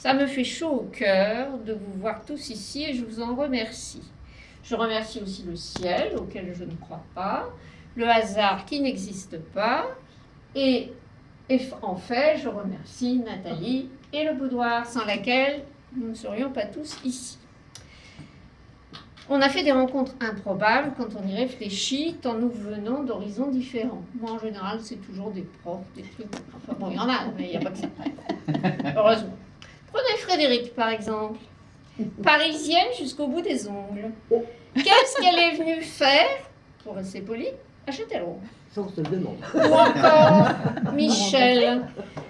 Ça me fait chaud au cœur de vous voir tous ici et je vous en remercie. Je remercie aussi le ciel, auquel je ne crois pas, le hasard qui n'existe pas, et en fait, je remercie Nathalie et le boudoir, sans laquelle nous ne serions pas tous ici. On a fait des rencontres improbables quand on y réfléchit, tant nous venons d'horizons différents. Moi, en général, c'est toujours des profs, des trucs. Enfin bon, il y en a, mais il n'y a pas que ça. Heureusement. Prenez Frédéric, par exemple. Parisienne jusqu'au bout des ongles. Qu'est-ce qu'elle est venue faire, pour rester polie, à Châtellerault? Ou encore Michel,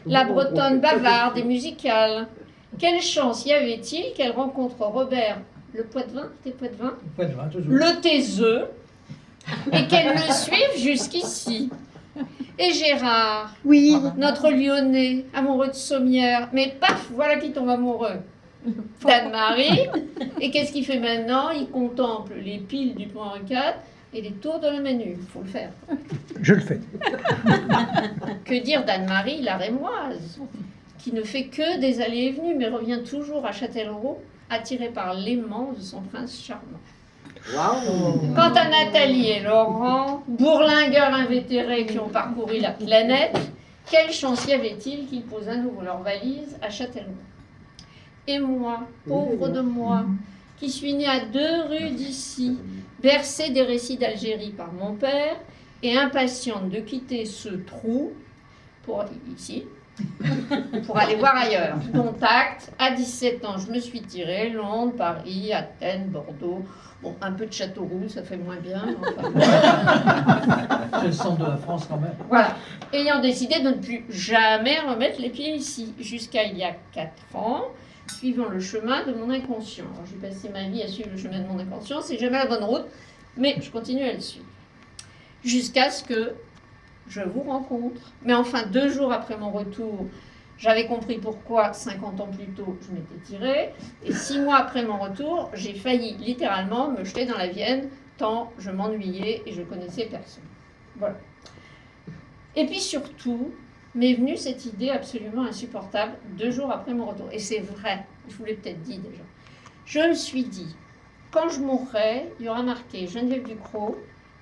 la Bretonne bavarde et musicale. Quelle chance y avait-il qu'elle rencontre Robert, le Poitevin, le Taiseux, et qu'elle le suive jusqu'ici. Et Gérard, Oui. notre Lyonnais, amoureux de Sommières, mais paf, voilà qui tombe amoureux d'Anne-Marie. Et qu'est-ce qu'il fait maintenant? Il contemple les piles du pont Henri IV et les tours de la Manu. Il faut le faire. Je le fais. Que dire d'Anne-Marie, la Rémoise, qui ne fait que des allées et venues, mais revient toujours à Châtellerault, attirée par l'aimant de son prince charmant. Wow. Quant à Nathalie et Laurent, bourlingueurs invétérés qui ont parcouru la planète, quelle chance y avait-il qu'ils posent à nouveau leurs valises à Châtellerault? Et moi, pauvre de moi, qui suis née à 2 rues d'ici, bercée des récits d'Algérie par mon père, et impatiente de quitter ce trou pour aller voir ailleurs. Dont acte, à 17 ans, je me suis tirée, Londres, Paris, Athènes, Bordeaux. Bon, un peu de Châteauroux, ça fait moins bien. Enfin, c'est le centre de la France quand même. Voilà. Ayant décidé de ne plus jamais remettre les pieds ici, jusqu'à il y a 4 ans, suivant le chemin de mon inconscient. Alors, j'ai passé ma vie à suivre le chemin de mon inconscient, c'est jamais la bonne route, mais je continue à le suivre. Jusqu'à ce que je vous rencontre. Mais enfin, 2 jours après mon retour, j'avais compris pourquoi 50 ans plus tôt je m'étais tirée. Et 6 mois après mon retour, j'ai failli littéralement me jeter dans la Vienne, tant je m'ennuyais et je connaissais personne. Voilà. Et puis surtout, m'est venue cette idée absolument insupportable 2 jours après mon retour. Et c'est vrai, je vous l'ai peut-être dit déjà. Je me suis dit, quand je mourrai, il y aura marqué Geneviève Ducrot,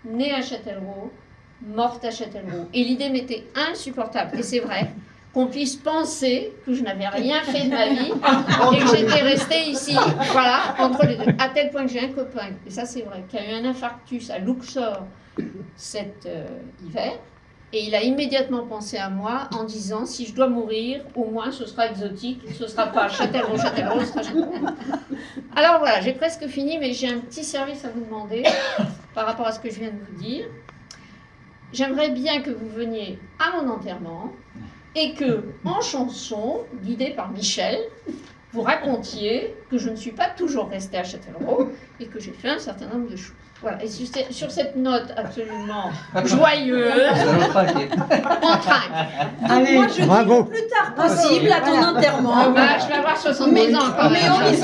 née à Châtellerault, morte à Châtellerault. Et l'idée m'était insupportable. Et c'est vrai qu'on puisse penser que je n'avais rien fait de ma vie et que j'étais restée ici, voilà, entre les deux. À tel point que j'ai un copain, et ça c'est vrai, qui a eu un infarctus à Luxor cet hiver. Et il a immédiatement pensé à moi en disant, si je dois mourir, au moins ce sera exotique, ce ne sera pas Châtellerault, ce sera Châtellerault. Alors voilà, j'ai presque fini, mais j'ai un petit service à vous demander par rapport à ce que je viens de vous dire. J'aimerais bien que vous veniez à mon enterrement et que, en chanson, guidée par Michel, vous racontiez que je ne suis pas toujours restée à Châtellerault et que j'ai fait un certain nombre de choses. Voilà, et sur cette note absolument joyeuse, on trinque. Allez, moi, je dis le plus tard possible à ton enterrement. Je vais avoir 72 ans quand même.